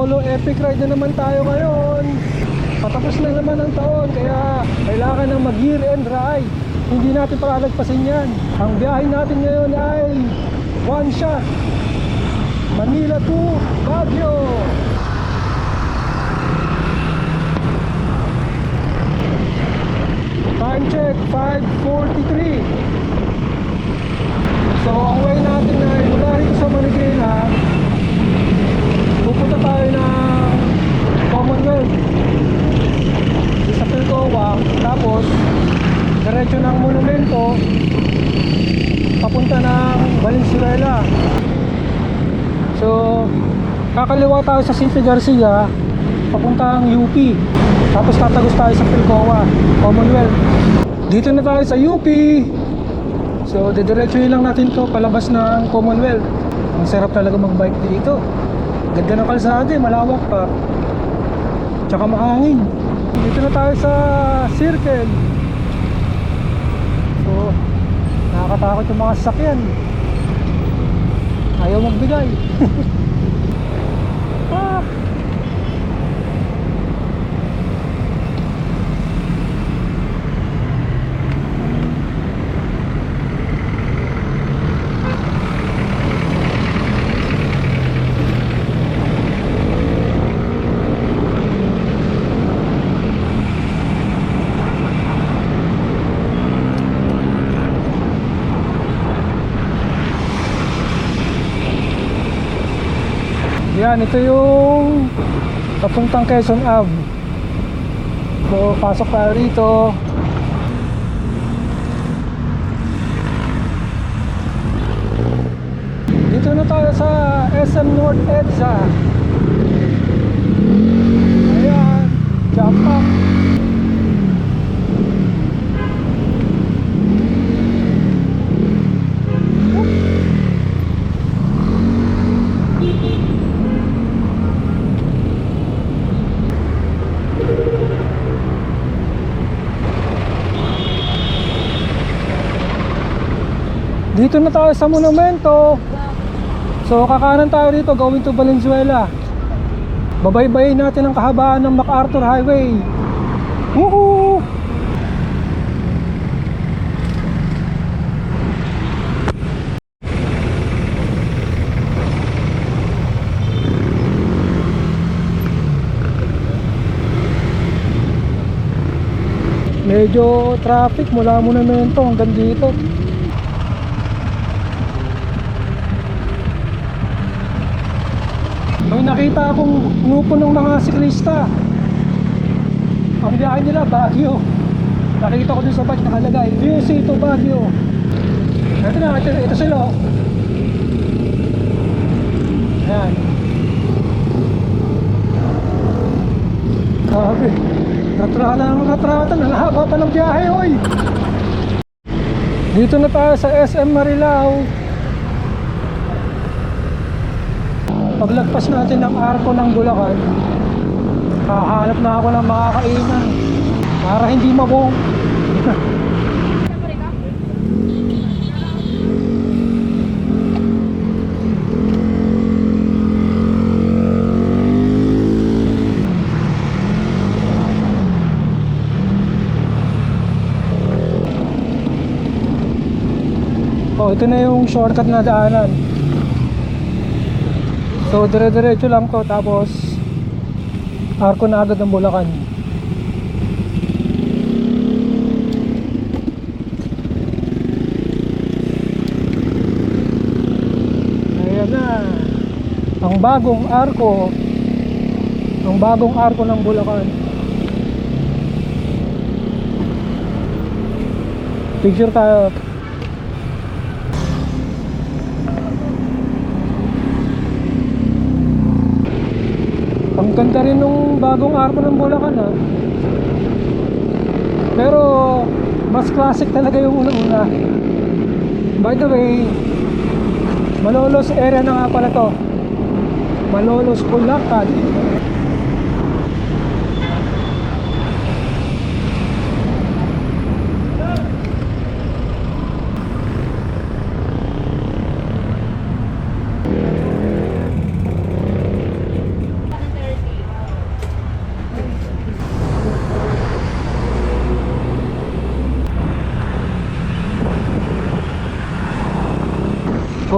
solo epic ride na naman tayo ngayon. Patapos na naman ang taon, kaya kailangan ng mag year end ride. Hindi natin palalagpasin yan. Ang biyahe natin ngayon ay one shot, Manila to Baguio. Time check 5:43. So ang way natin ay mula rito sa Marikina, pupunta tayo ng Commonwealth sa Pilcoa, tapos diretso ng Monumento papunta ng Valenzuela. So kakaliwa tayo sa City Garcia papuntang UP, tapos tatagos tayo sa Pilcoa, Commonwealth. Dito na tayo sa UP. So didiretsuhin lang natin to palabas ng Commonwealth. Ang sarap talaga magbike dito. Ganda ng kalsada, malawak pa, tsaka mahangin. Dito na tayo sa Circle. So nakakatakot yung mga sasakyan, ayaw magbigay. Ah. Yan, ito yung papuntang Quezon Ave. So pasok tayo rito. Dito na tayo sa SM North EDSA. Ayan, jump up. Dito na tayo sa Monumento. So kakanan tayo dito going to Valenzuela. Babaybayin natin ang kahabaan ng MacArthur Highway. Woohoo! Medyo traffic mula Monumento hanggang dito. May nakita akong grupo ng mga siklista. Ang biyahe nila Baguio. Nakita ko dun sa badge nakalagay VC to Baguio. Ito na, ito sila. Ayan. Grabe, natrata ng natrata. Nalahaba pa ng biyahe, oy. Dito na tayo sa SM Marilao. Paglagpas natin ng arko ng Bulacan, hahanap na ako ng makakainan para hindi mabong. Oh, ito na yung shortcut na daanan. So dire-diretso lang to, tapos arko na agad ng Bulacan. Ayan na ang bagong arko, ng Bulacan. Picture tayo. Ang ganda rin nung bagong arko ng Bulacan, ha. Pero mas classic talaga yung una-una. By the way, Malolos area na nga pala to. Malolos, Bulacan.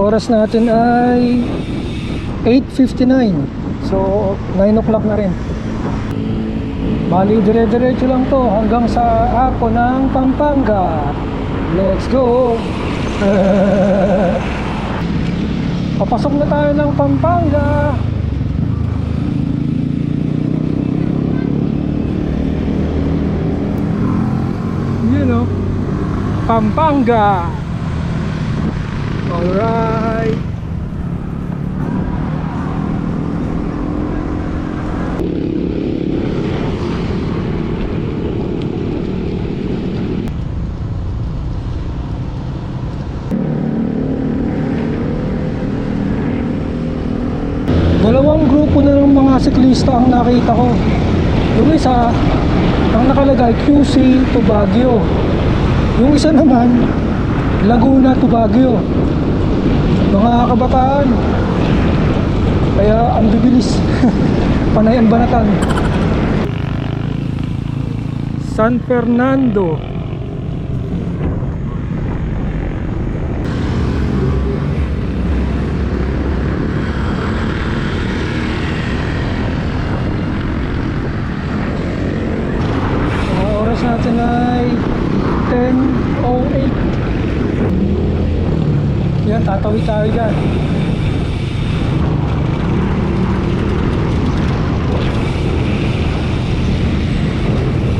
oras natin ay 8:59. So 9 o'clock na rin. Bali dire-diretso lang to hanggang sa Arco ng Pampanga. Let's go. Papasok na tayo ng Pampanga. Yun o, Pampanga. Alright. Dalawang grupo na ng mga siklista ang nakita ko. Yung isa, ang nakalagay QC to Baguio. Yung isa naman, Laguna to Baguio. Mga kabataan. Kaya ang bibilis. Panay ang banatan. San Fernando. Natin ay 10:08. Yan, tatawid tayo dyan.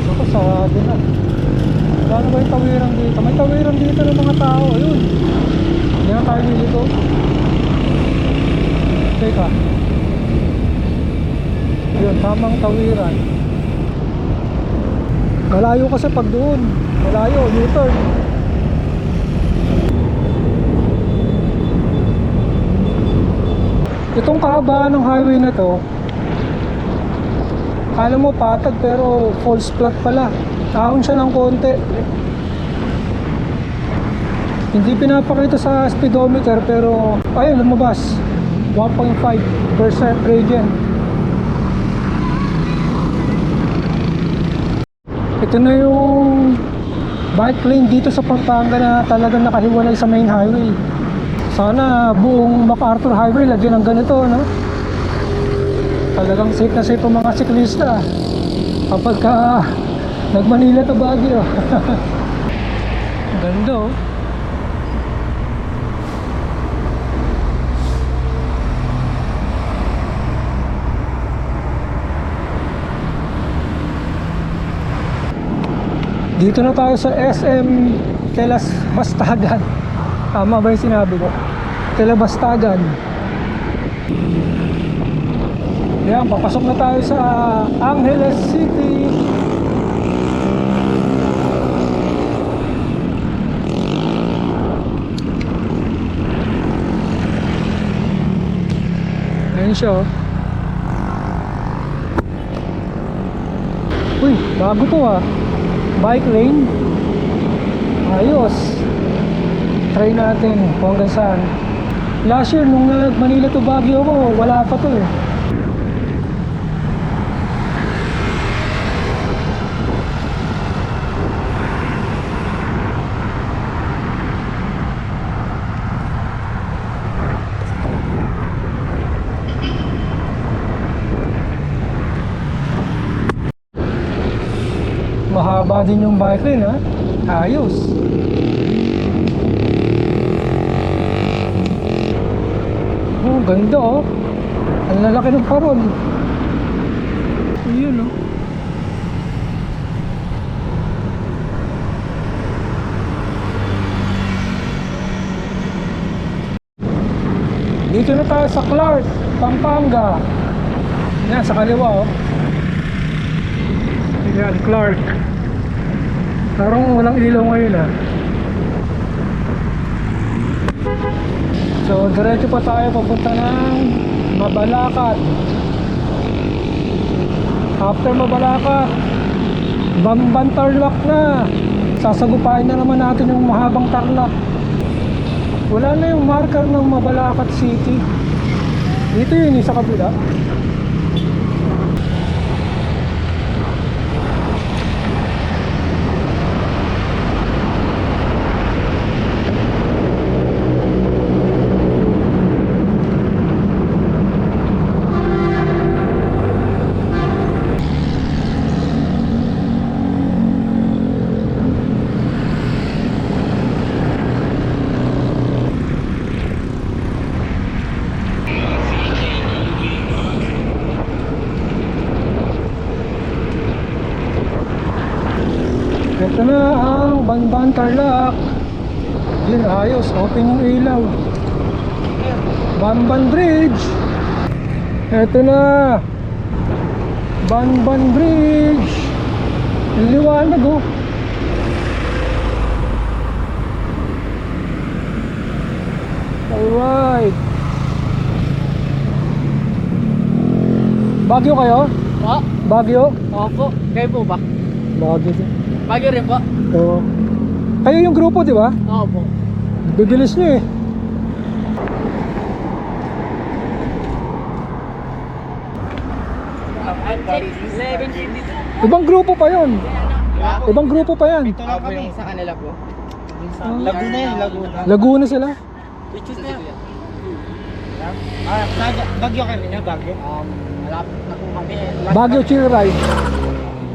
Ito, sarado na. Paano ba yung tawiran dito? May tawiran dito ng mga tao. Ayun, hindi na tayo dito. Teka, yun, tamang tawiran. Malayo kasi pag doon. Malayo, U-turn. Itong kahabaan ng highway na to, kala mo patag pero false flat pala. Taon siya ng konti. Hindi pinapakita sa speedometer pero ayun, lumabas 1.5% gradient. Ito na yung bike lane dito sa Pampanga na talagang nakahiwalay sa main highway. Sana buong MacArthur Highway lagyan ng ganito, no? Talagang safe na safe ang mga siklista kapag ka nag-Manila to Baguio. Ganda, oh. Dito na tayo sa SM Telas Bastagan. Tama ba yung sinabi ko? Telas Bastagan. Yan, papasok na tayo sa Angeles City. Ayan siya, oh. Uy, bago to, ah. Bike lane. Ayos. Try natin kung hanggang saan. Last year nung Manila to Baguio ko, wala pa to eh. Mahaba din yung bike lane, ha? Ayos. Oh, ganda, oh. Ang lalaki ng parol. Ayun, oh. Dito na tayo sa Clark, Pampanga. Yan, sa kaliwa, oh. Yan, Clark. Parang walang ilaw ngayon, ah. So, diretso pa tayo papunta ng Mabalacat. After Mabalacat, Bamban Tarlac na. Sasagupain na naman natin yung mahabang Tarlac. Wala na yung marker ng Mabalacat City. Dito yun, sa kabila. Banban, Tarlac. Yun, ayos. Open yung ilaw. Banban Bridge. Eto na. Banban Bridge. Ang liwanag oh. Alright. Baguio kayo? Po? Baguio? Opo. Kayo po ba? Baguio din. Bagyo rin po? Oo. Kayo yung grupo, di ba? Opo. Bibilis nyo eh. Ibang grupo pa yon. Ibang grupo pa yan. Ito lang kami sa kanila po. Laguna yan, Laguna. Laguna sila. I-choose na yan. Bagyo kami na, Bagyo. Malapit na po kami. Baguio Chill Ride.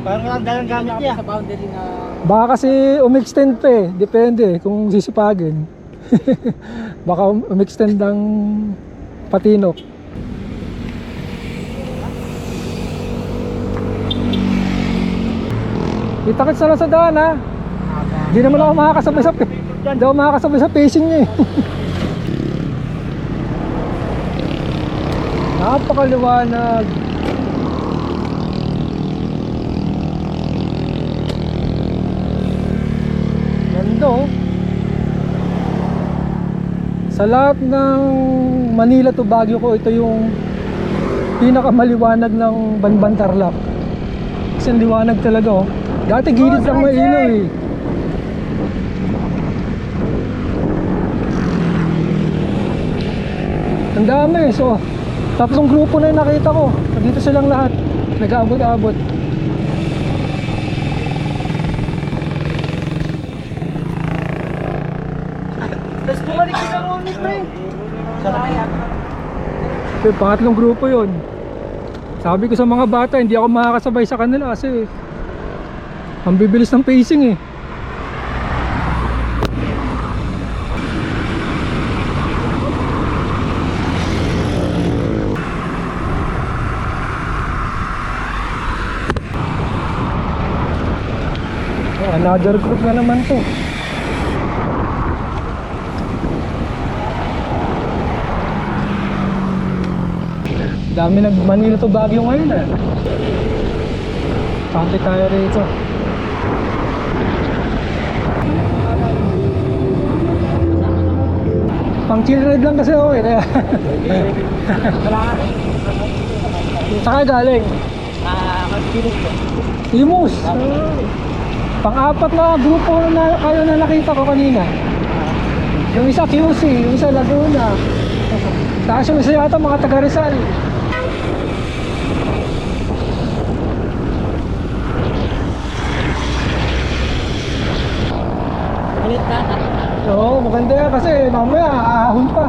Parang walang dalang gamit Kami niya. sa boundary na... Baka kasi umextend pa eh. Depende kung sisipagin. Baka umextend ng patinok. Itakit sa lang sa daan ha. Hindi naman ako makakasabay sa hindi ako makakasabay sa pacing niya eh. Napakaliwanag. Ganda oh. Sa lahat ng Manila to Baguio ko, ito yung pinakamaliwanag ng Banban Tarlac. Kasi ang liwanag talaga oh. Dati gilid lang may ilaw eh. Ang dami. So, tatlong grupo na yung nakita ko. Dito silang lahat. Nag-aabot-abot. Tapos bumalik ka mo ulit na eh. So, pangatlong grupo yon. Sabi ko sa mga bata, hindi ako makakasabay sa kanila kasi ang bibilis ng pacing eh. Another group na naman to. Dami nag-Manila to Baguio ngayon eh. Pati tayo rito. Pang chill ride lang kasi ako eh. Kaya saka galing? Magpilis po. Imus. Pang-apat na grupo na kayo na nakita ko kanina. Yung isa QC, yung isa Laguna. Tapos yung isa yata mga taga Rizal. Ulit na. Oo, maganda yan kasi mamaya aahon pa.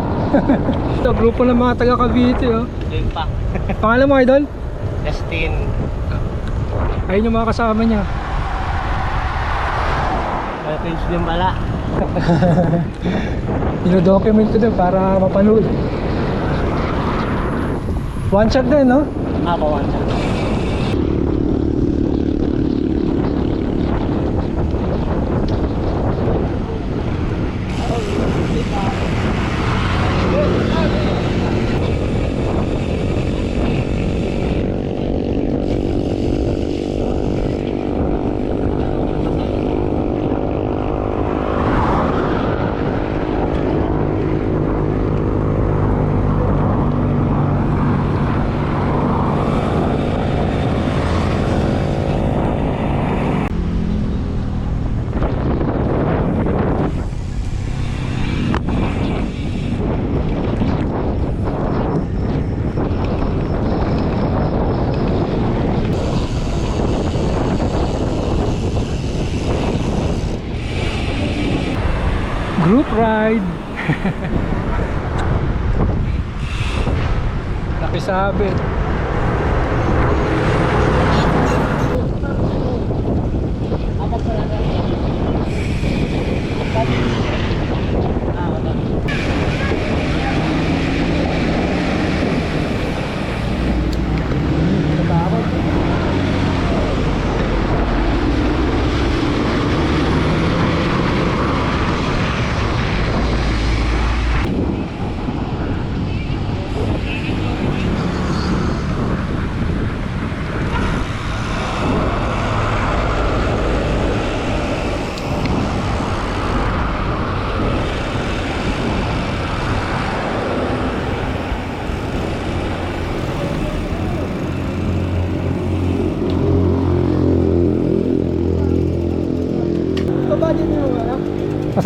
Ito, grupo ng mga taga Cavite oh. Doon pa. Pangalan mo idol? Justin. Ayun yung mga kasama niya. May page din pala. Ino-document ko din para mapanood. One shot din, no? Ako, one shot. Group ride. Nakisabit.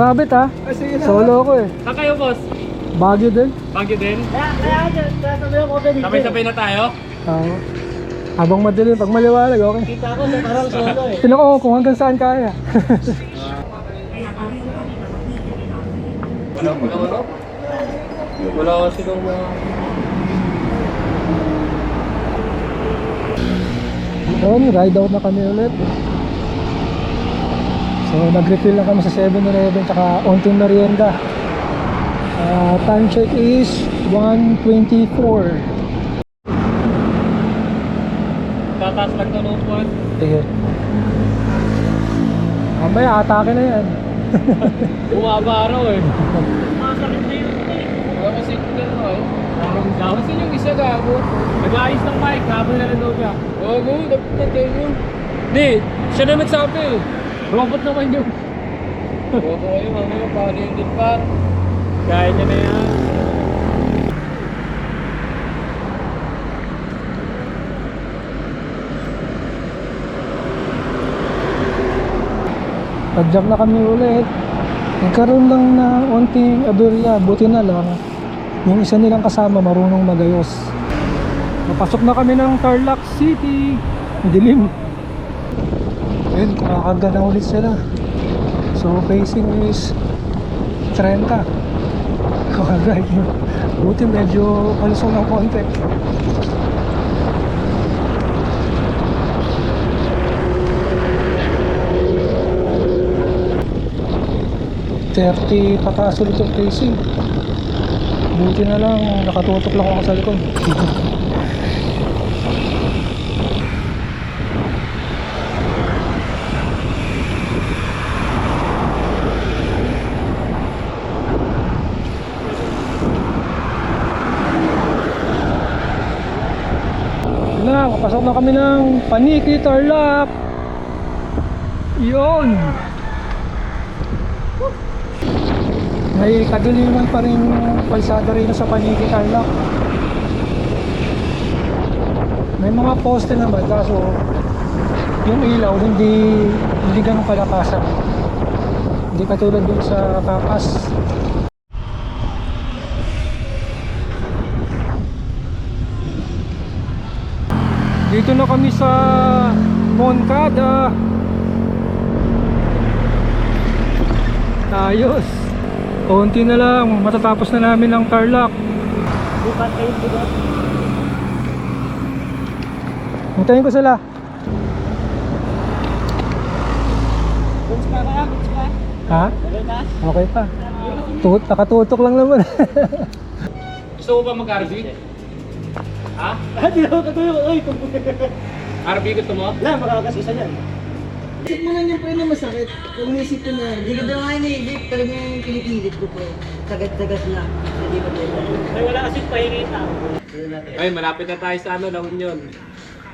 Kasabit ha? Solo ko eh. Saan kayo, boss? Baguio din. Baguio din? Kaya dyan, sabi ako pwede. Sabay-sabay na tayo? Oo. Habang madilim, pag maliwanag, okay. Kita ko sa parang solo eh. Tinan ko kung hanggang saan kaya. Wala kasi nung mga... Ayun, ride out na kami ulit. So nag-refill lang kami sa 7-Eleven tsaka onting merienda. Time check is 1:24. Tataas lang ito nung buwan. Sige. Mamaya atake na yan. Bumaba araw eh. Masakit na yun eh. Wala kasi signal mo eh. Kasi yung isa gago. Nag-ayos ng mic, habol na rin siya. Gago, napatay yun. Hindi, siya na nagsabi eh. Robot naman yun. Gago kayo, mamaya paano yung din par. Kaya niya na yan. Pag-jump na kami ulit. Nagkaroon lang na onting aberya. Buti na lang yung isa nilang kasama marunong magayos. Napasok na kami ng Tarlac City. Dilim. Ayun, kumakarga na ulit sila. So pacing is 30. Kumakarga. Buti medyo palusong ng konti. Pataas ulit yung pacing. Buti na lang nakatutok lang ako sa likod. Na, kapasok na kami ng Paniki, Tarlac. Yun. May kadiliman pa rin kalsada rin sa Paniki, Tarlac. May mga poste naman kaso yung ilaw hindi ganun kalakasan. Hindi katulad dun sa Kapas. Dito na kami sa Moncada. Ayos. Konti na lang, matatapos na namin ang Tarlac. Bukat kayo bukat. Hintayin ko sila. Bunch pa kaya? Bunch pa? Ha? Okay na? Okay pa. Nakatutok lang naman. Gusto mo ba mag-RV? Ha? Di ako katuyo. Uy, RV gusto mo? wala, makakasisa niyan. Isip mo lang yung pre na masakit. Kung isip ko na, hindi ko daw nga iniisip. Talaga yung pinipilit ko po. Tagat-tagat na. Hindi ba tayo? Ay, wala kasi pahingita. Ay, malapit na tayo sa La Union.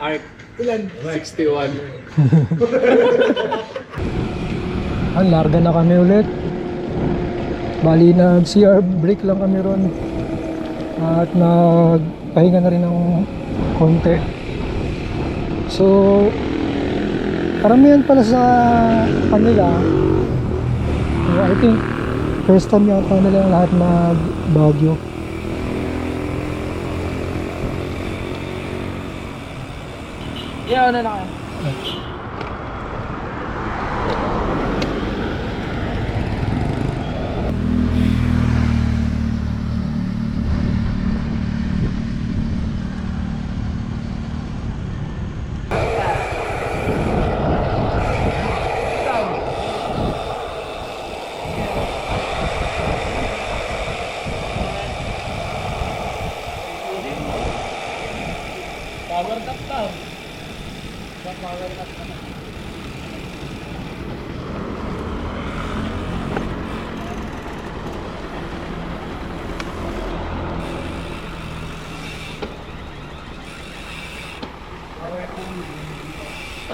Arc. Ilan? 61. Ang larga na kami ulit. Bali nag-CR break lang kami ron. At nagpahinga na rin ng konti. So karamihan pala sa kanila, I think first time yata nila lahat mag-Baguio. Yeah, ano na kayo? Power tap daw. Power tap na.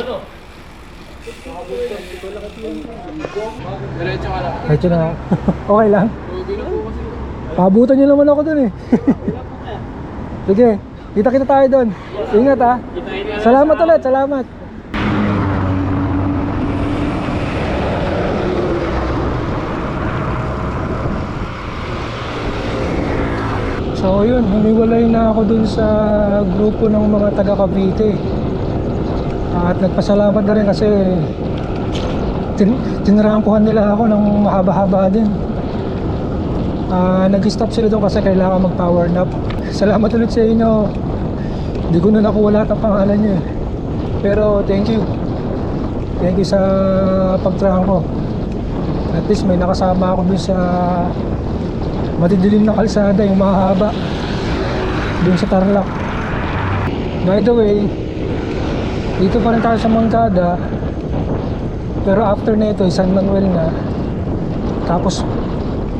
Ano? Diretso ka lang. Kahit yun na, okay lang. Okay na po kasi. Pabutan nyo naman ako dun eh. Sige, kita-kita tayo dun. Ingat ha. Salamat ulit, salamat. So yun, humiwalay na ako dun sa grupo ng mga taga Cavite. At nagpasalamat na rin kasi tinrampuhan nila ako ng mahaba-haba din. Nag-stop sila doon kasi kailangan mag-power nap. Salamat ulit sa inyo. Hindi ko na nakuha lahat ang pangalan nyo eh. Pero thank you. Thank you sa pagtrangko. At least may nakasama ako dun sa matidilim na kalsada, yung mahaba dun sa Tarlac. By the way, dito pa rin tayo sa Moncada, pero after na ito San Manuel na, tapos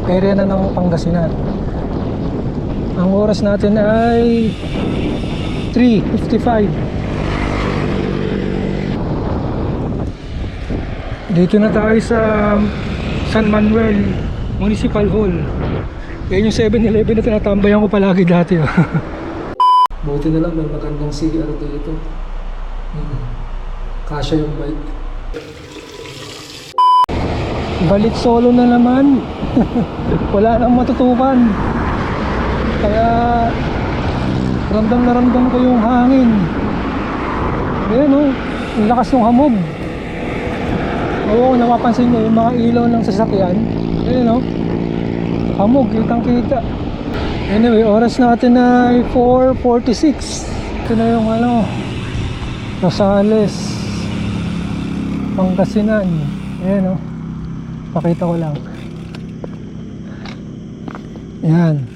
area na ng Pangasinan. Ang oras natin ay 3:55. Dito na tayo sa San Manuel Municipal Hall. Yan yung 7-Eleven na tinatambayan ko palagi dati. Buti na lang may magandang CR dito. Kasya yung bike. Balik solo na naman. Wala nang matutukan. Kaya ramdam na ramdam ko yung hangin. Ayan o, ang lakas ng hamog. Oo, napapansin nyo yung mga ilaw ng sasakyan. Ayan o, hamog, kitang kita. Anyway, oras natin ay 4:46. Ito na yung Rosales, Pangasinan. Ayan o, pakita ko lang. Ayan,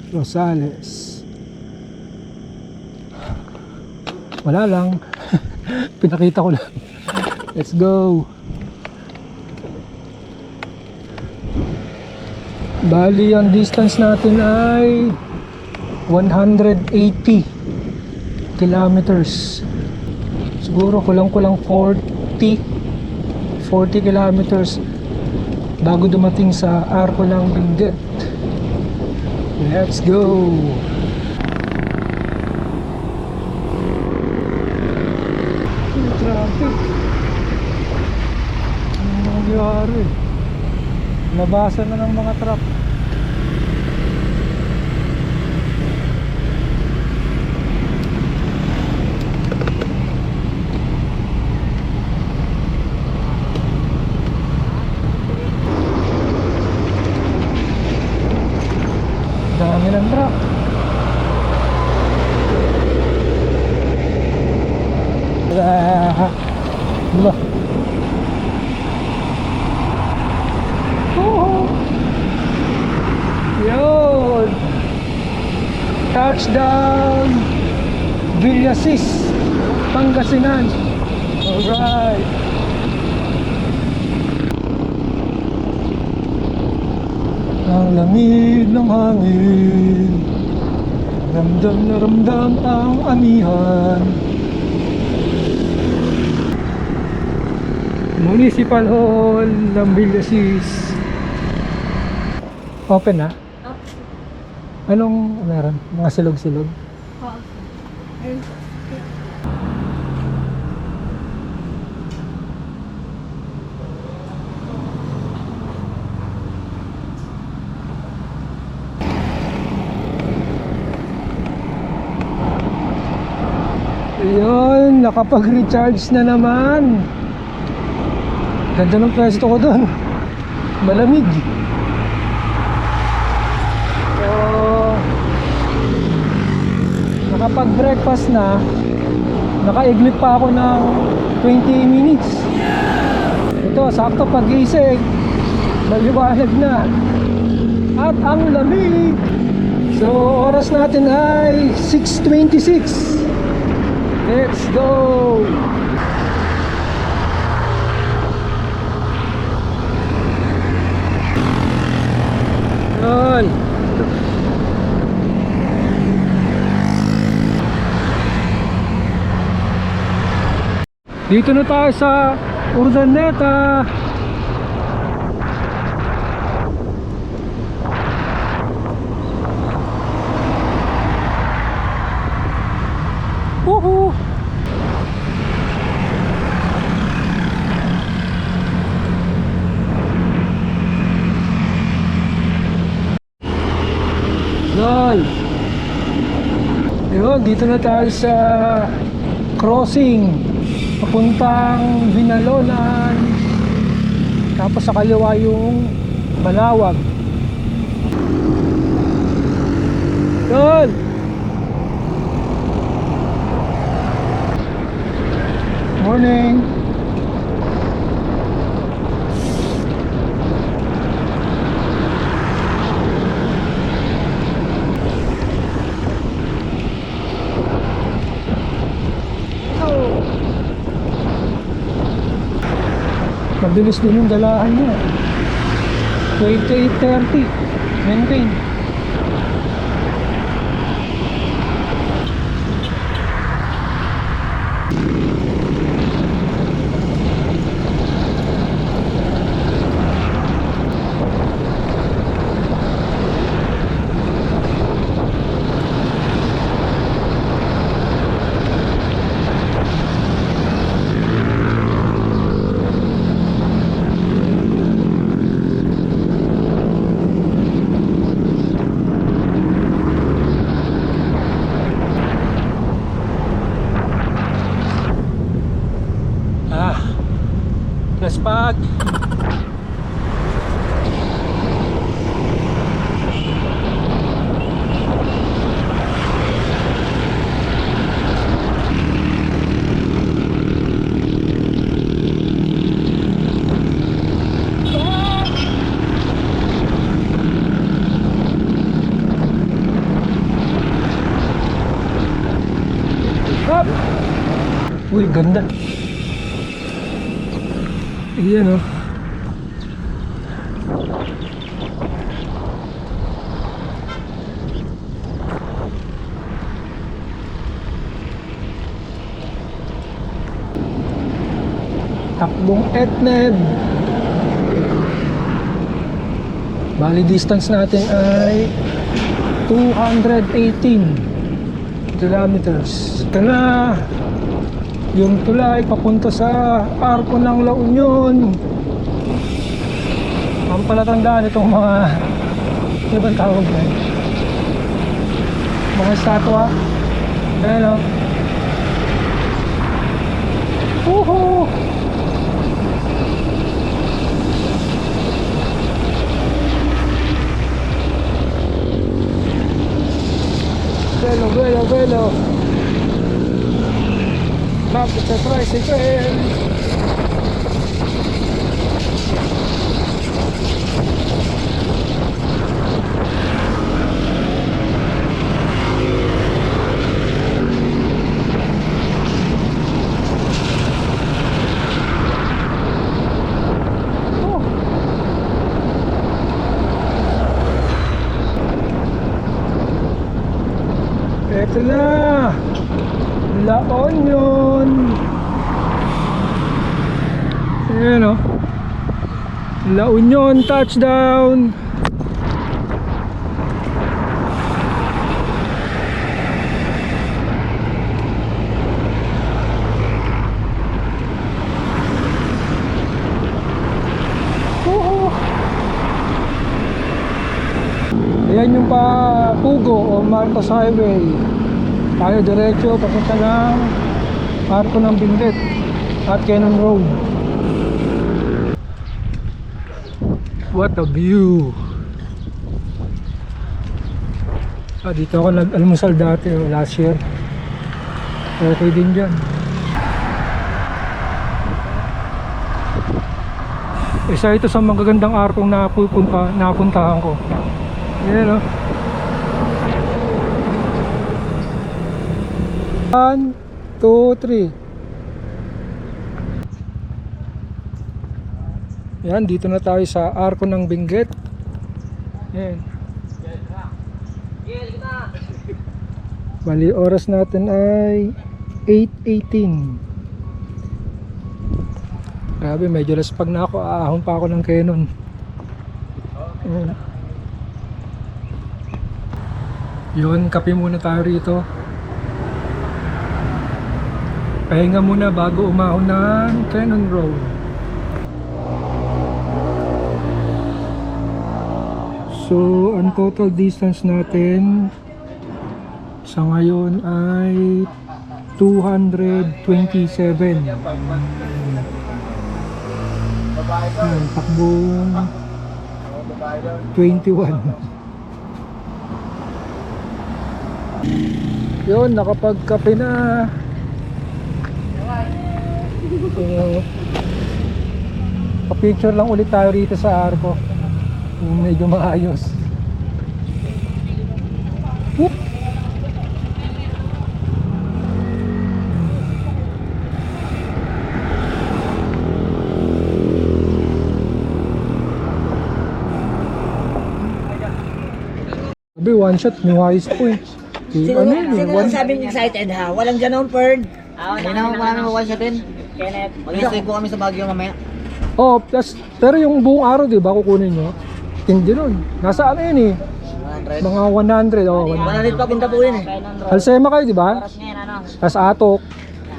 Rosales. Wala lang. Pinakita ko lang. Let's go. Bali, ang distance natin ay 180 kilometers. Siguro kulang-kulang 40 kilometers bago dumating sa Arco ng Benguet. Let's go. Traffic. Ano nangyari? Nabasan na ng mga truck. Dami ng truck. Diba? Yun! Touchdown! Villasis, Pangasinan. Alright! Ang lamig ng hangin, ramdam na ramdam ang amihan. Municipal Hall ng Villasis. Open na? Anong meron? Mga silog-silog? Ayun, nakapag-recharge na naman. Ganda ng pwesto ko doon. Malamig. So, nakapag-breakfast na. Nakaiglit pa ako ng 20 minutes. Ito, sakto pag-isig. Maliwanag na. At ang lamig. So, oras natin ay 6:26. Let's go! Yan. Dito na tayo sa Urdaneta. Woohoo! Yun. Yun, dito na tayo sa crossing. Papuntang Vinalonan. Tapos sa kaliwa yung Malawag. Yun. Morning. Mabilis din yung dalahan niya. 28:30. Maintain. Pag uy, ganda. Iyan o. Takbong Etned. Bali distance natin ay 218 kilometers. Ito na yung tulay papunta sa Arco ng La Union. Ang palatandaan itong mga ibang tawag na mga estatwa. Ayan o. Woohoo! Belo, belo, belo. Lapit sa tricycle. Ito na La Union. Ayan o, La Union touchdown. Ayan yung pa Pugo o Marcos Highway. Tayo diretso papunta ng Arco ng Benguet at Cannon Road. What a view! Dito ako nag-almusal dati last year. Okay din dyan. Isa ito sa magagandang arkong napuntahan ko. Yan o. 1, 2, 3. Yan, dito na tayo sa Arco ng Benguet. Yan. Bali, oras natin ay 8:18. Grabe, medyo laspag na ako. Aahon pa ako ng Canon. Yan. Yun, kape muna tayo rito. Pahinga muna bago umahon ng Cannon Road. So, ang total distance natin sa ngayon ay 227. Ayan, takbong 21. Yun, nakapagkape na. So, pa-picture lang ulit tayo rito sa Arco. Kung medyo maayos. Whoop! Sabi, one shot, no highest point. Sino, Ano yun, sino one- sabing excited ha? Walang ganon, Ferd. Hindi na marami makuha siya din. Kenneth. Mag-stay po kami sa Baguio mamaya. Oh, plus, pero yung buong araw, di ba, kukunin nyo? Hindi nun. Nasa ano yun eh? 100. Mga 100, oh, 100. 100 pa pinta po yun eh. Alsema kayo, di ba? Oras ngayon ano? Tapos Atok,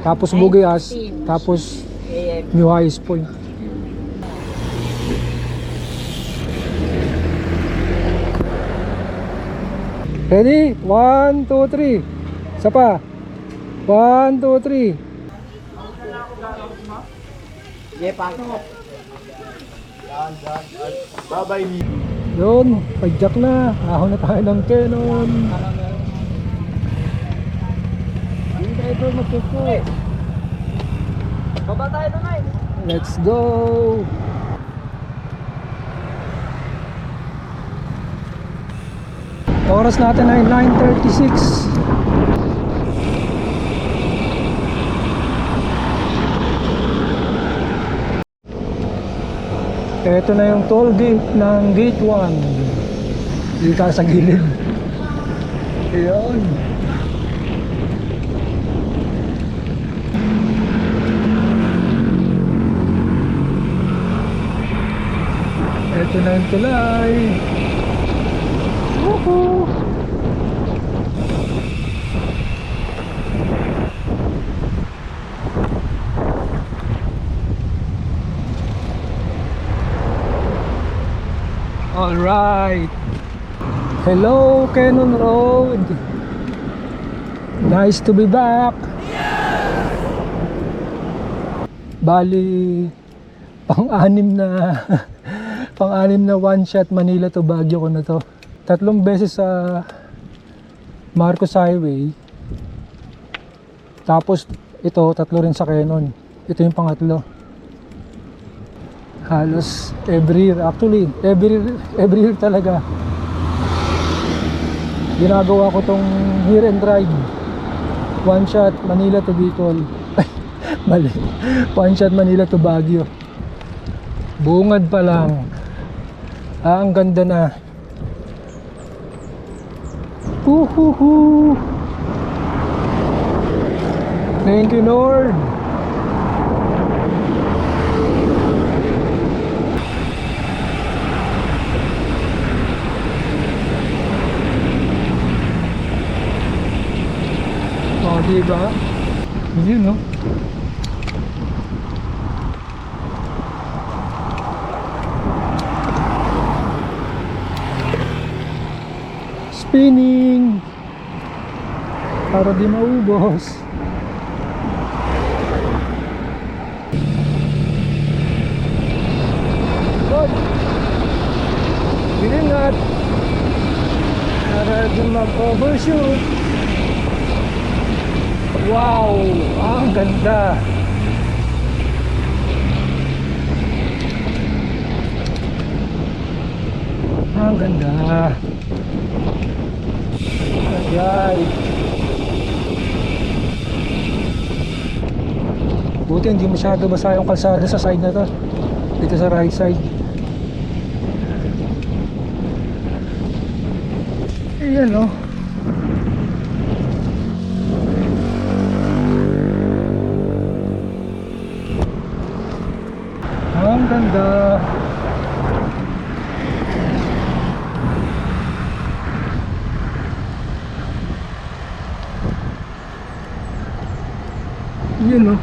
tapos Bugayas, tapos AM. New Highest Point. Ready? 1, 2, 3. Isa pa. 1, 2, 3. Yun, pagjack na. Ahon na tayo ng Canon. Yung driver magpupo eh. Baba tayo doon. Let's go. Oras natin ay 9:36. Ito na yung toll gate ng Gate 1. Dito tayo sa gilid. Ayun. Ito na yung tulay. Woohoo! Alright. Hello, Canon Road. Nice to be back. Bali, pang-anim na pang-anim na one shot Manila to Baguio ko na to. 3 beses sa Marcos Highway. Tapos ito, 3 rin sa Canon. Ito yung pangatlo. Halos every year, actually every year talaga ginagawa ko tong year and ride. One shot Manila to Bicol. Ay, mali. One shot Manila to Baguio. Bungad pa lang. Ang ganda na. Uhuhu. Thank you, Lord. Oh, diba? Yun, no? Spinning para di maubos. Good. Ingat para di mag-overshoot. Wow, ang ganda. Ang ganda. Ayan. Buti hindi masyado basa yung kalsada sa side na to. Dito sa right side. Ayan, no? Ang ganda. Yun, no?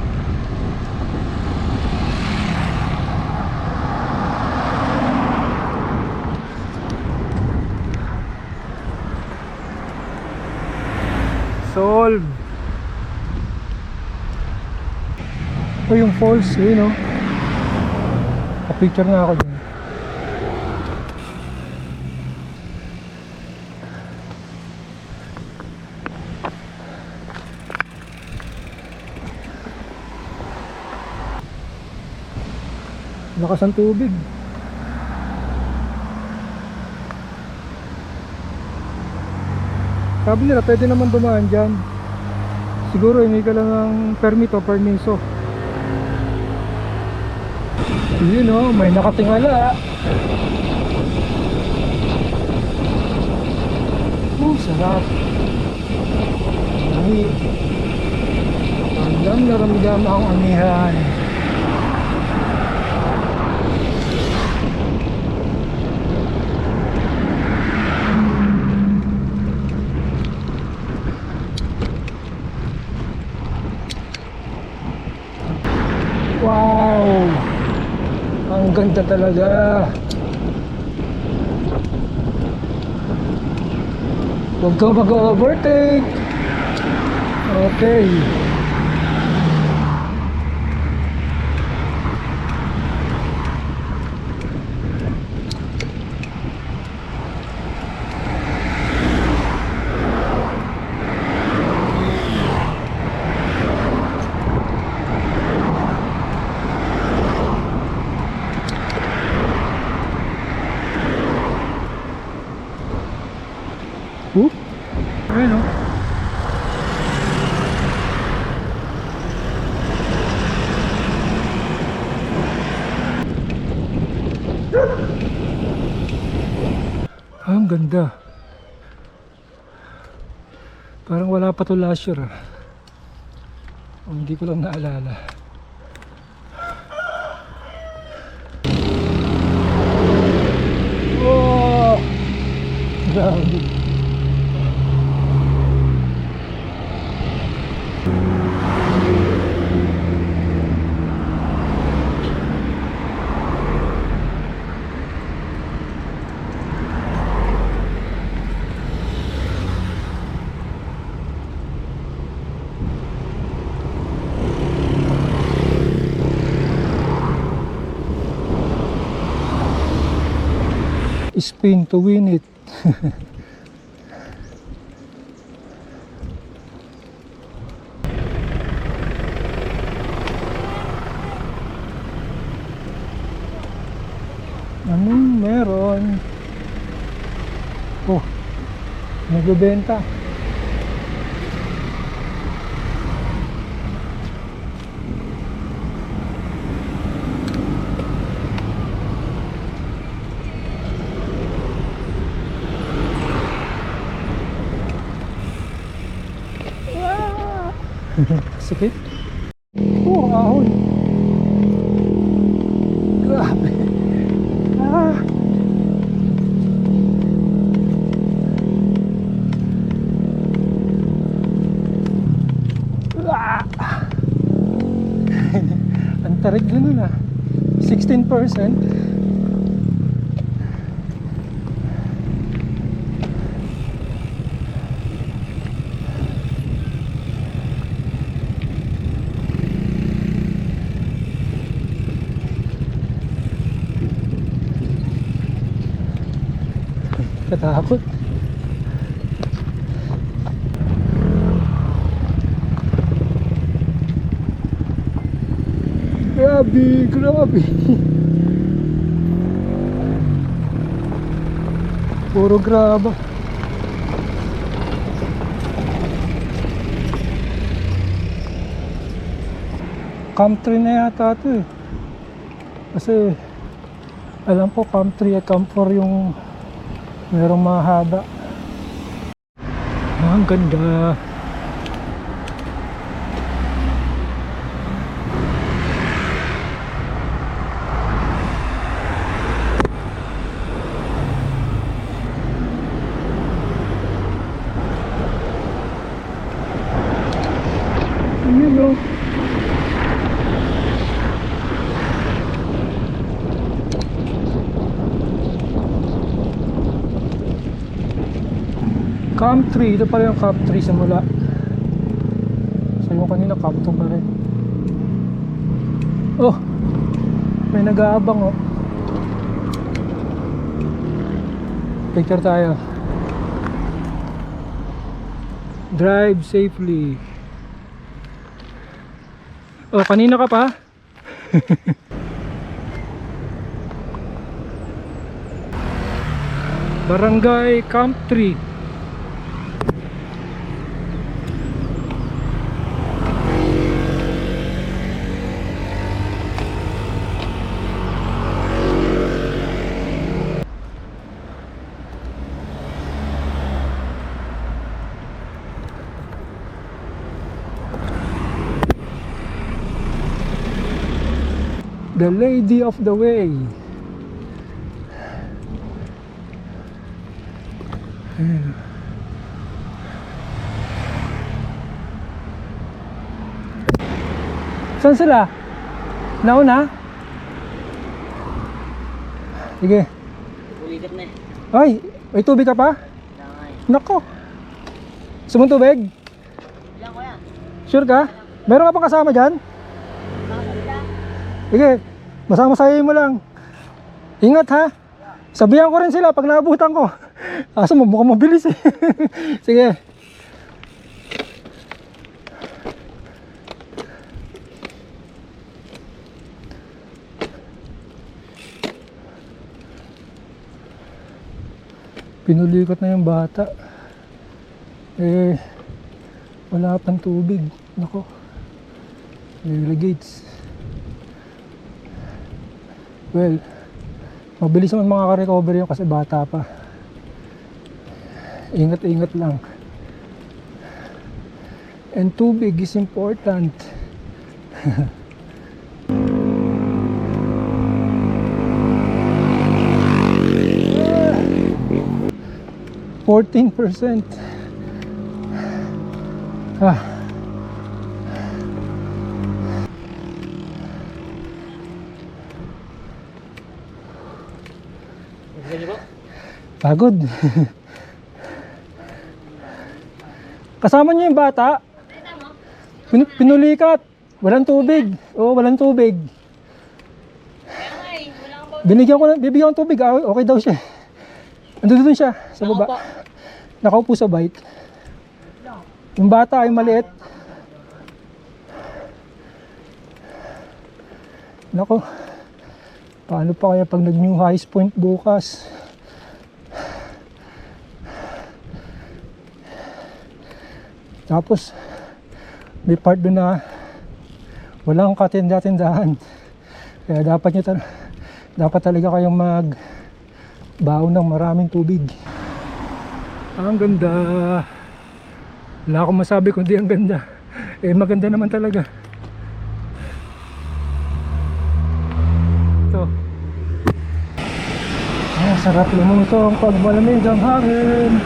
solve. O yung falls, yun o. Pa-picture nga ako dyan. Lakas ang tubig. Sabi nila pwede naman dumaan dyan. Siguro hindi ka lang ng permit o permiso. Yun o, may nakatingala. Sarap. Ay, naramdam ang amihan. Wow! Ang ganda talaga. Huwag kang mag-overtake. Okay. Ayun o. Ang ganda. Parang wala pa to last year ah. Hindi ko lang naalala. Wow! Grabe. Spin to win it. Anong meron? Oh, nagbebenta. Sakit. Oh, ahon. Grabe. Ah. Ah. Ang tarik na nun ah. 16%. Katakot. Grabe, grabe. Puro graba. Camp 3 na yata ito eh. Kasi alam ko Camp 3 at Camp 4 yung merong mahaba. Ang ganda. Ayun o. Camp 3, ito pala yung Camp 3 simula. Yung kanina kapto pa rin. Oh, may nag-aabang oh. Picture tayo. Drive safely. Oh, kanina ka pa? Barangay Camp 3. The Lady of the Way. Ayan. Saan sila? Nauna? Sige. Ulikat na Ay, may tubig ka pa? Nako. Gusto mong tubig? Ilan ko yan? Sure ka? Meron ka pang kasama dyan? Sige, masama-sayayin mo lang. Ingat ha. Sabihan ko rin sila pag naabutan ko. Asa mo, mukhang mabilis eh. Sige. Pinulikot na yung bata. Eh, wala pang tubig. Nako. Gates. Well, mabilis naman makaka-recover yun kasi bata pa. Ingat-ingat lang. And tubig is important. 14%. Pagod. Kasama niyo yung bata? Pinulikat. Walang tubig. Oo, walang tubig. Bibigyan ko ng tubig. Okay daw siya. Andun siya sa baba. Nakaupo sa bike. Yung bata ay maliit. Nako. Paano pa kaya pag nag-New Highs Point bukas? Tapos may part doon na walang katinda-tindahan. Kaya dapat talaga kayong magbaon ng maraming tubig. Ang ganda. Wala akong masabi kundi ang ganda. Eh maganda naman talaga. Ito. Sarap lumutong pag malamig ang hangin.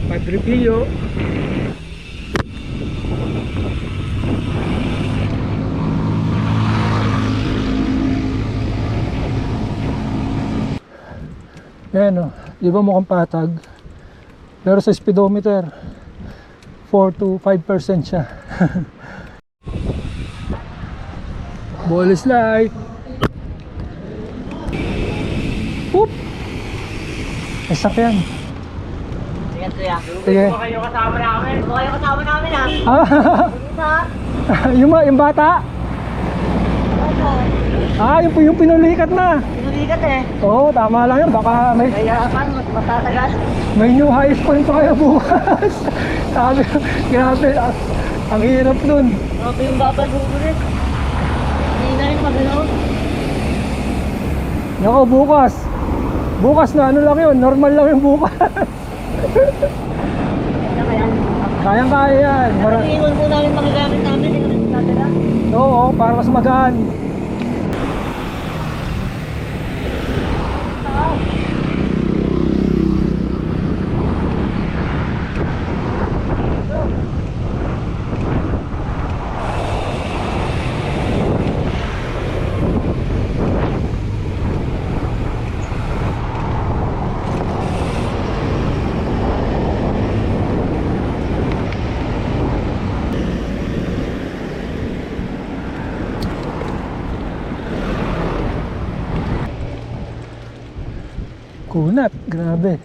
Padre Pio. Ayan o, di ba mukhang patag? Pero sa speedometer 4 to 5% siya. Ball slide. Whoop! Ay sakyan. Ingat kuya. Sige. Huwag kayo kasama namin. Huwag kayo kasama namin ha. Yung bata? Yung pinulikat na. Pinulikat eh. Oo, tama lang yun. Baka may Matatagal. may New Highs Point pa kayo bukas. Sabi, grabe. Ang hirap nun. Grabe yung babal bubulit. Hindi na rin magalaw. Nako, bukas. Bukas na ano lang yun. Normal lang yung bukas. Kayang-kaya yan. Iwan po namin magagamit namin. Hindi kami natala. Oo, para mas magaan. Kunat, grabe.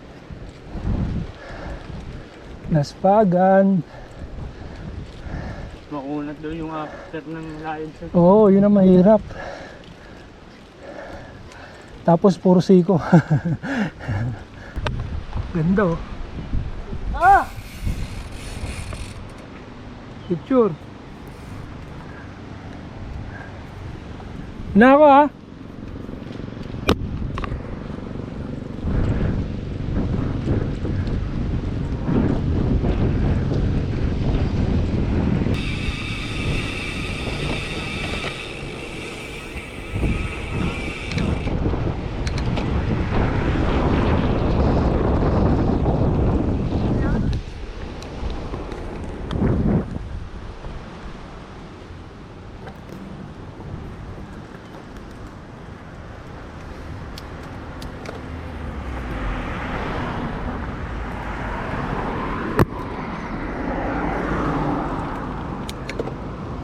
Naspagan. Makunat doon yung after ng lion shot. Oo, yun ang mahirap. Tapos puro siko. Ganda oh. Ah! Picture. Na ako ha.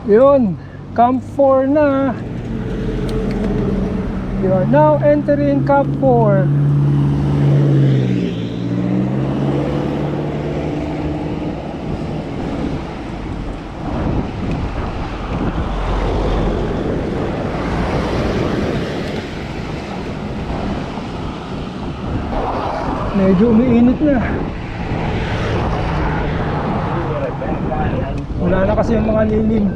Yun, Camp 4 na. You are now entering Camp 4. Medyo umiinit na. Wala na kasi yung mga lilim.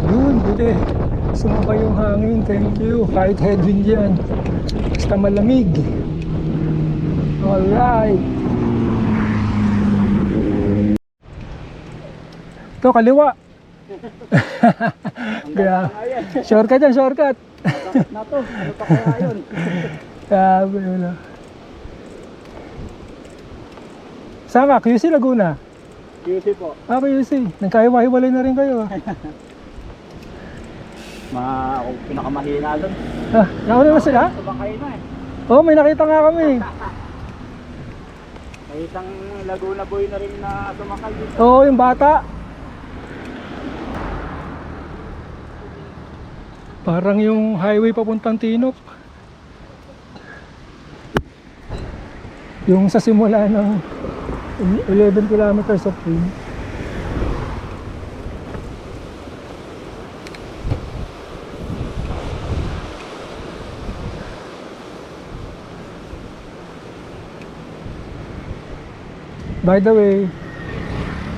Yun, buti. Sumabay yung hangin. Thank you. Kahit headwind yan. Basta malamig. Alright. Ito, kaliwa. Shortcut yan, shortcut. Na to, ano pa kaya yun? Grabe, wala. Saan ka? QC Laguna? QC po. Ah, QC. Nagkahiwa-hiwalay na rin kayo. Pinakamahina doon. Ah, nauna na sila? Sabakay na eh. Oo, may nakita nga kami. May isang Laguna boy na rin na sumakay dito. Oo, yung bata. Parang yung highway papuntang Tinop. Yung sa simula ng 11 kilometers of train. By the way,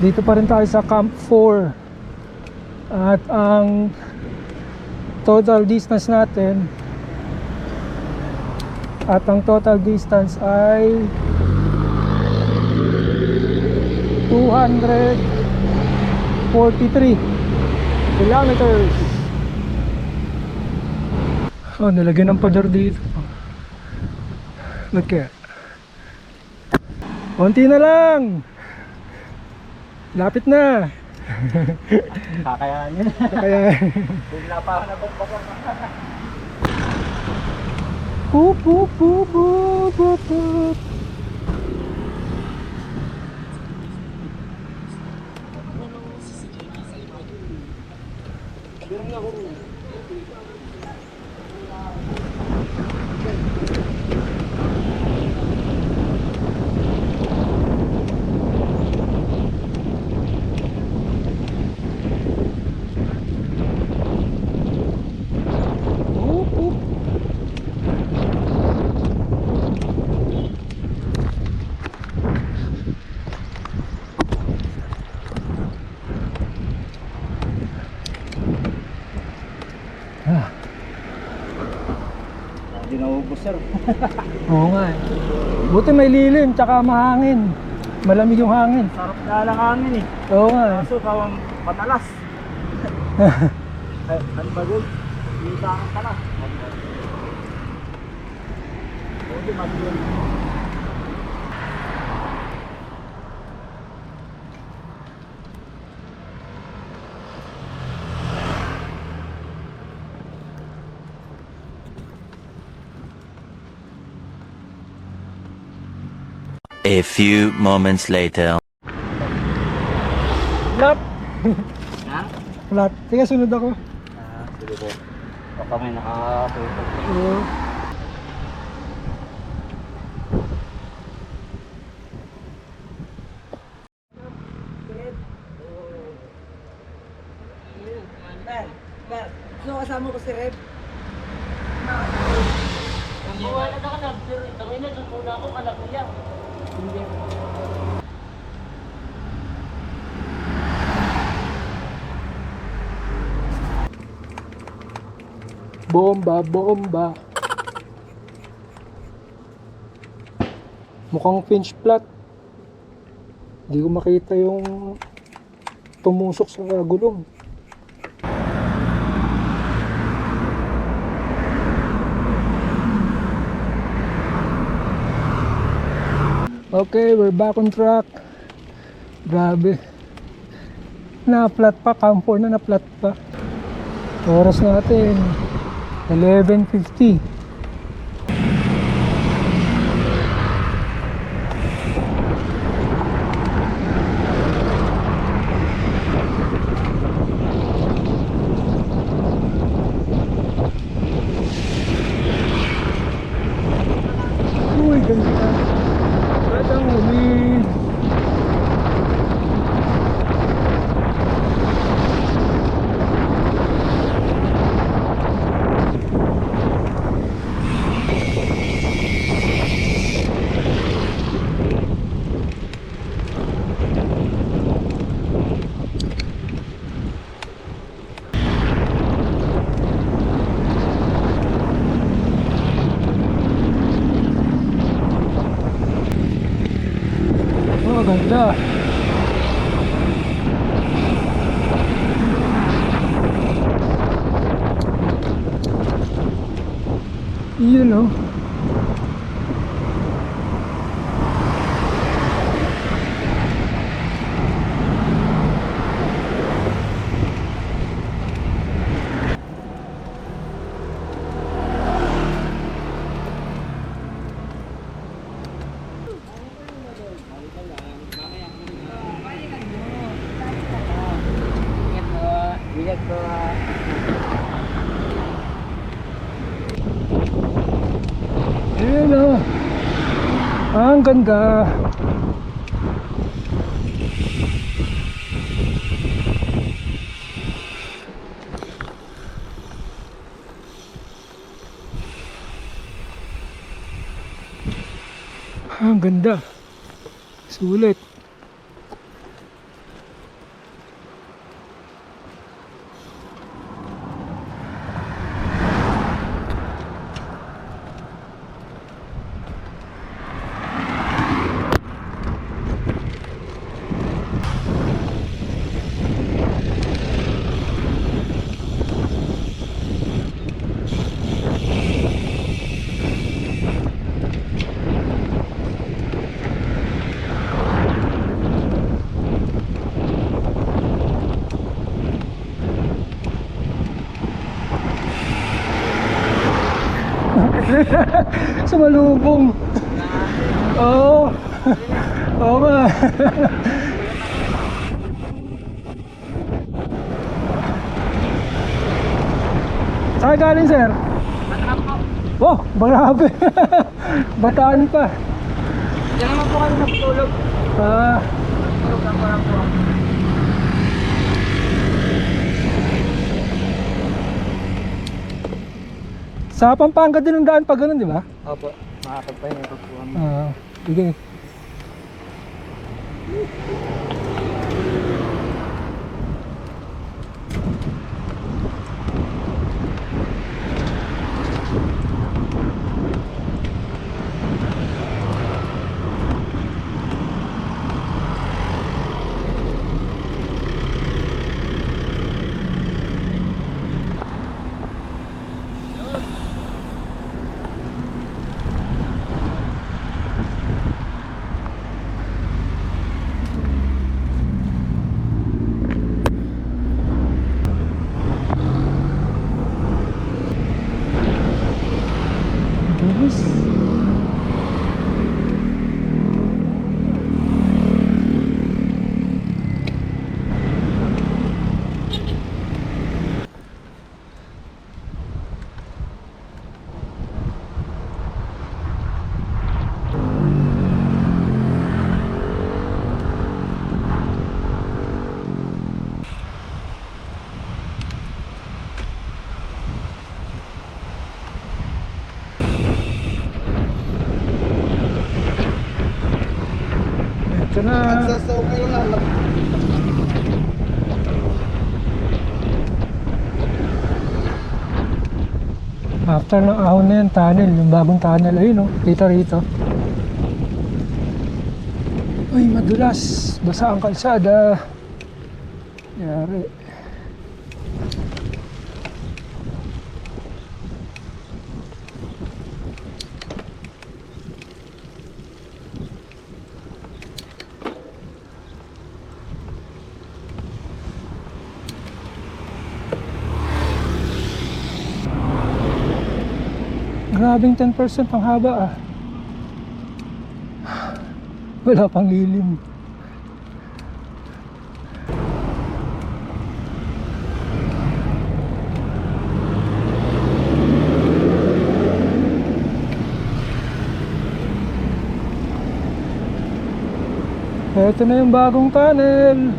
dito pa rin tayo sa Camp 4. At ang total distance natin ay 243 kilometers. Oh, nilagyan ng pader dito. Look at. Konti na lang. Lapit na. Kakayanin. Kaya Bigla pa ako nabugbog. Boop, boop, boop, boop, boop, boop. Boop, boop. Ah, Hindi naubos sir. oo nga eh. Buti may lilim, tsaka mahangin. Malamig yung hangin. Sarap na lang hangin eh. Oo nga eh. Kaso kawang patalas. Ay, ano ba yun? Yung sa akin pala. Okay, mag-yun. A few moments later. Flat. Ha? Flat. Sige, sunod ako. Sige po. O kami nakatutok. Oo. kasama ko si Reb. Buwan na ka na, pero kami na doon muna ako, malaki yan. Hindi. Bomba, bomba. Mukhang pinch flat. Hindi ko makita yung tumusok sa gulong. Okay, we're back on track. Grabe. Na-flat pa, camper na na-flat pa. Oras natin 11:50. Uy, ganda. Batang umi. Oh, ganda. Yun oh. Ingat po. Yun oh. Ang ganda. Ang ganda. Sulit. Sumalubong. Oo. Oo nga. Saan galing, sir? Oh, grabe. Bataan pa. Diyan naman po kami natutulog. Ah, Tulog lang po lang po. sa Pampanga din ang daan pa ganun, di ba? Opo, makakapagpahinga po po kami. Ah, sige. Ito na. After ng ahon na yan, tunnel, yung bagong tunnel, ayun no, kita rito. Uy, madulas, basa ang kalsada. Yari. Grabing 10% ang haba ah. Wala pang lilim. Ito na yung bagong tunnel.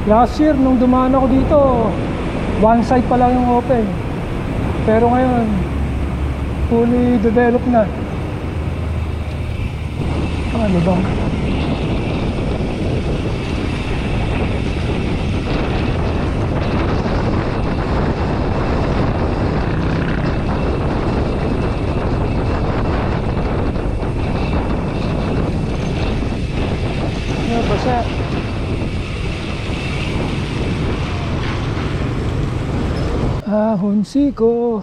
Last year, nung dumaan ako dito, one side pa lang yung open. Pero ngayon, fully developed na. Ano ba? Ano ba siya? Ahon siko.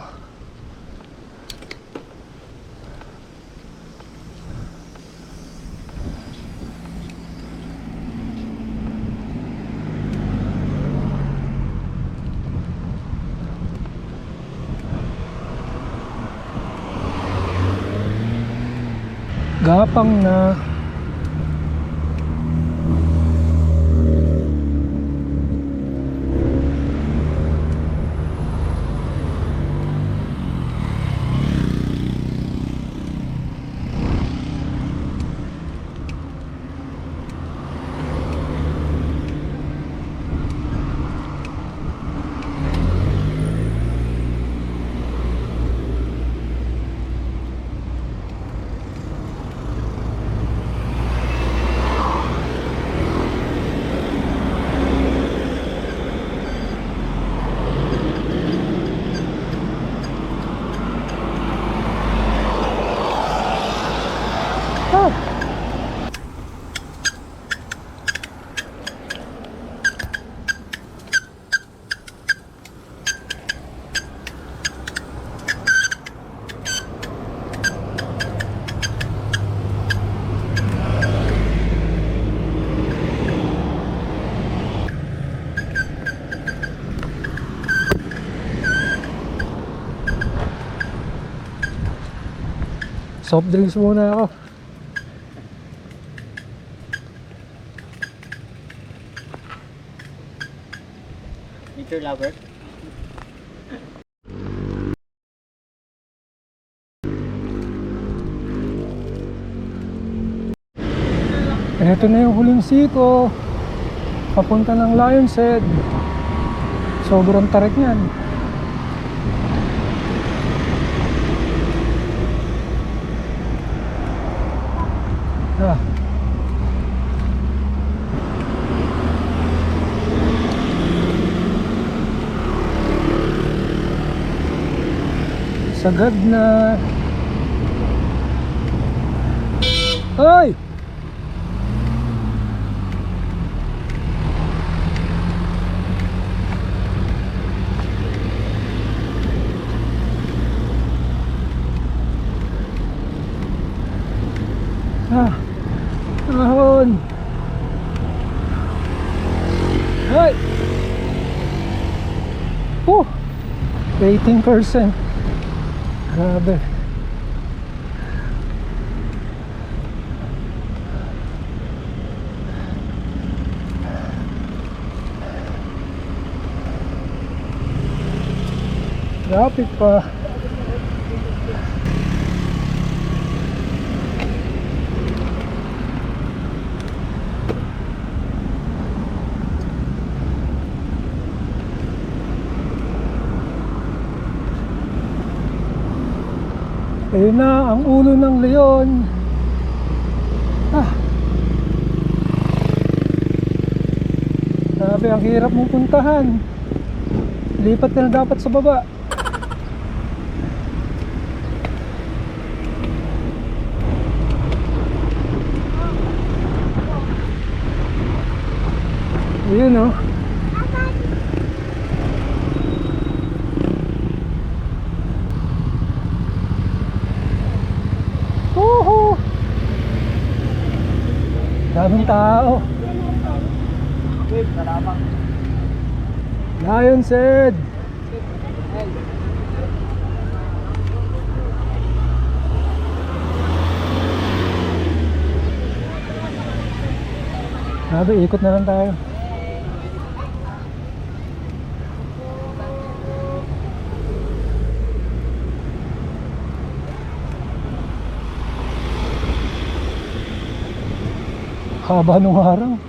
Gapang na. Soft drinks muna ako. Nature lover. Ito na yung huling siko. Papunta ng Lion's Head. Sobrang tarik niyan. Ah. Sagad na. Ay! Ah. Ahon. Ay. 18%. Grabe. Traffic pa. Ayun na ang ulo ng leon. Sabi, ang hirap mong puntahan. Lipat ka na dapat sa baba. Ayun oh. Woohoo! Daming tao. Lion said. Sabi, ikot na lang tayo. Haba nung harang.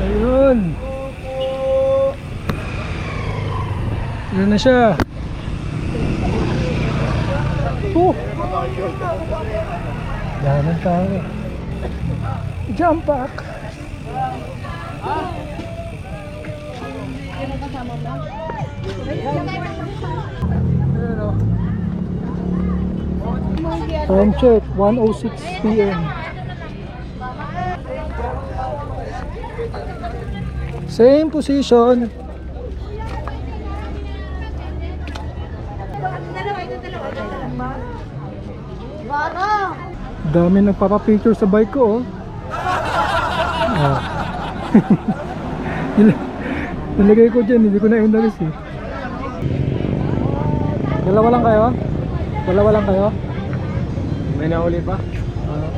Ayun. Ayun na siya. Dahan tayo. Jump back. Ayun o. Time check, 1:06 PM. Same position. Dami nagpapapicture sa bike ko oh. Nilagay ko dyan, hindi ko na inalis eh. Dalawa lang kayo? Dalawa lang kayo? May nahuli pa.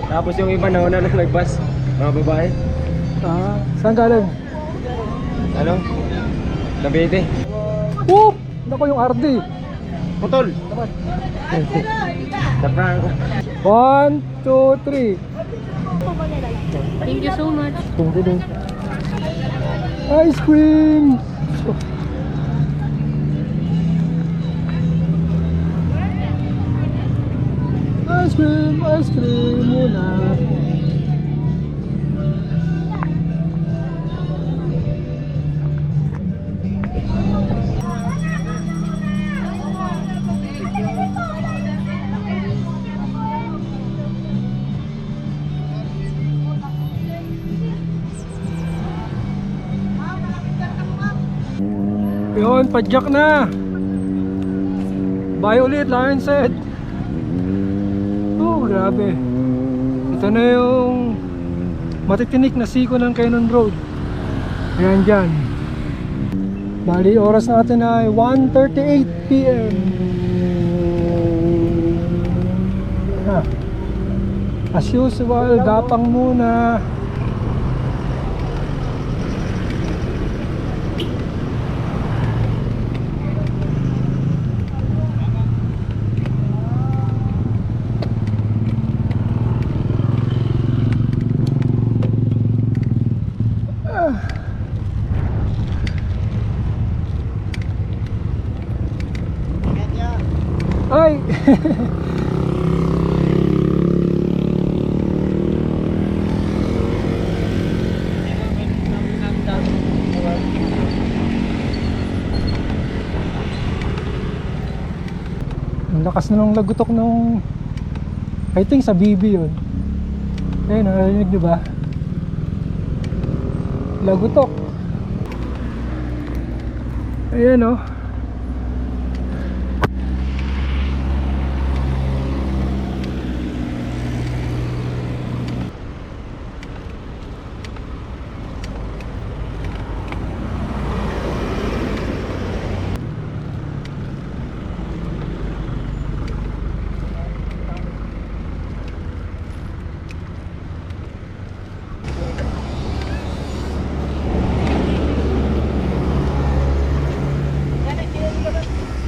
Tapos yung iba nauna na nagbus. Mga babae. Saan galing? Ano? Cavite. Whoop! Naku yung RD. Putol. Sa Franco. 1, 2, 3. Thank you so much. Ice cream! Ice cream muna. Yun, padyak na. Buy ulit, Lion said. Oh, grabe. Ito na yung matitinik na siko ng Cannon Road. Ayan dyan. Bali, oras natin ay 1:38 PM. As usual, gapang muna. Ay! Ang lakas na nung lagutok nung I think sa BB yun. Ayun, narinig nyo ba? Lagutok. Ayan o.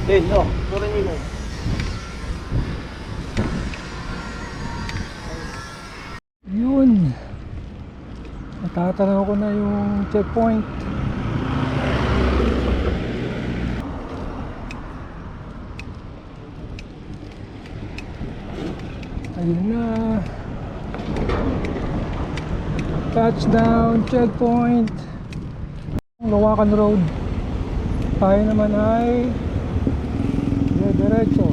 no. Puro nila. Yun. Natatanaw ko na yung checkpoint. Ayun na. Touchdown, checkpoint. Lawakan Road. Tayo naman ay diretso.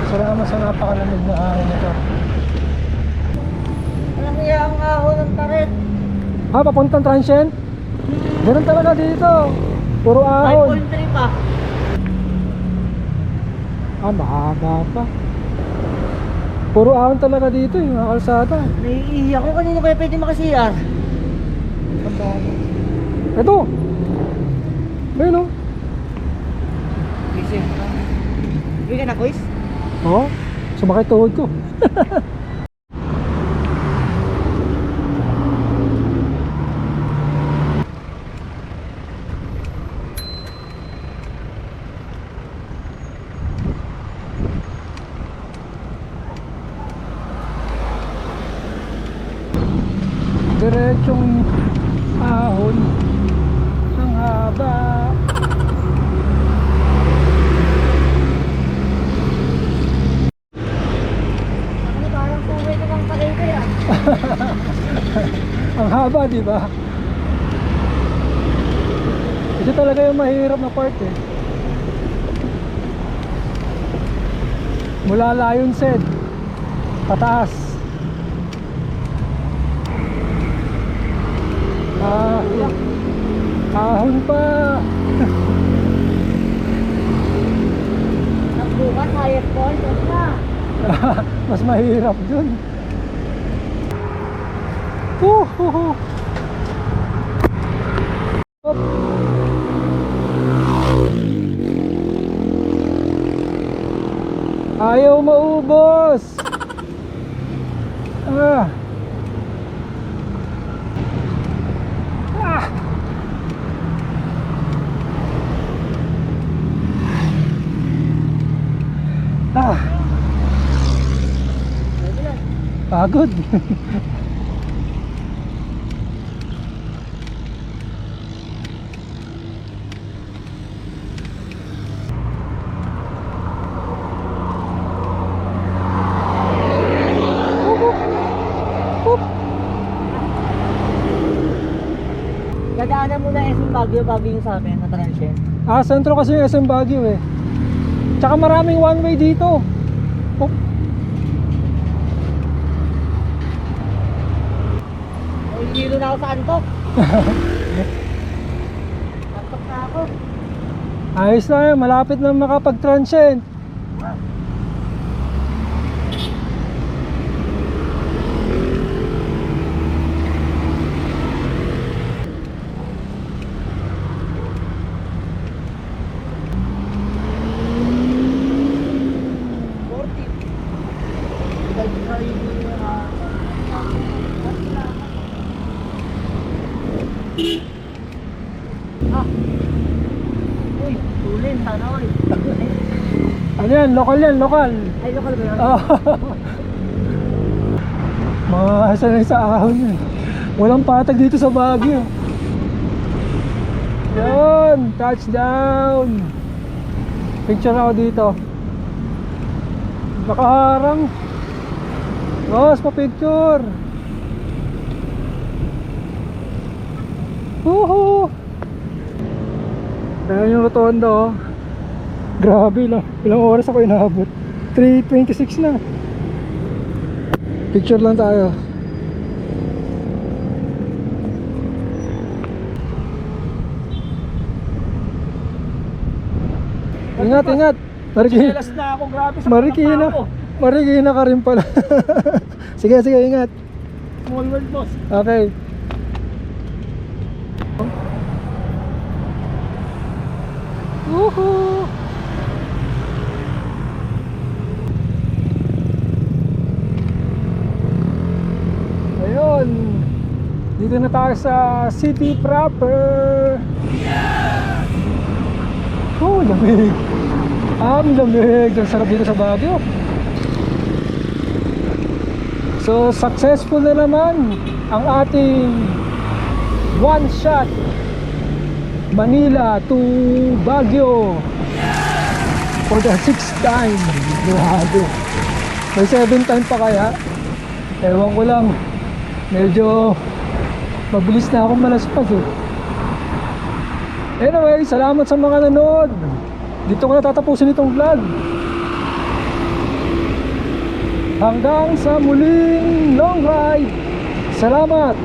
Salamat sa napakalamig na hangin nito. Alam mo yung ahon ng tarit. Ah, papuntang Transient? Ganun talaga dito. Puro ahon. 5.3 pa. Ah, mahaba pa. Puro ahon talaga dito yung mga kalsada. Naiiyak ko kanina kaya pwede makasiyar. Ito. Ayun o. Gising. Hindi ka na, quiz? Oo. Sumakit tuhod ko. Diretsong ahon ang haba. Ano parang suwi na lang palengke ah. Ang haba, di ba? Ito talaga yung mahirap na part eh. Mula Lion's Head pataas. Ahon pa. Nagbukas, highest point, wag na. Mas mahirap dun. Hop. Ayaw maubos. Ah. Ah. Ah. Pagod. Dadaanan muna SM Baguio bago yung sa amin na transient. Ah, sentro kasi yung SM Baguio eh. Tsaka maraming one way dito. Oh. Hilo na ako sa antok. Antok na ako. Ayos na yan, malapit na makapag-transient. Uy, tulin, sana all. Ano yan, lokal. Ay, lokal ba yun? Ah. Mga sanay sa ahon yun. Walang patag dito sa Baguio. Yun, touchdown. Picture ako dito. Nakaharang. Boss, pa-picture. Woohoo! Ayan yung rotonda oh. Grabe lang. Ilang oras ako inaabot. 3:26 na. Picture lang tayo. Ingat, ingat. Chinelas na ako, grabe sa Marikina. ako. Marikina ka rin pala. Sige, ingat. Small world, boss. Okay. Woohoo! Dito na tayo sa city proper. Oh, lamig. Ang lamig. Ang sarap dito sa Baguio. So, successful na naman ang ating one shot Manila to Baguio for the 6th time. Grabe. May 7th time pa kaya? Ewan ko lang. Medyo mabilis na akong malaspas eh. Anyway, salamat sa mga nanood. Dito ko na tatapusin itong vlog. Hanggang sa muling long ride. Salamat.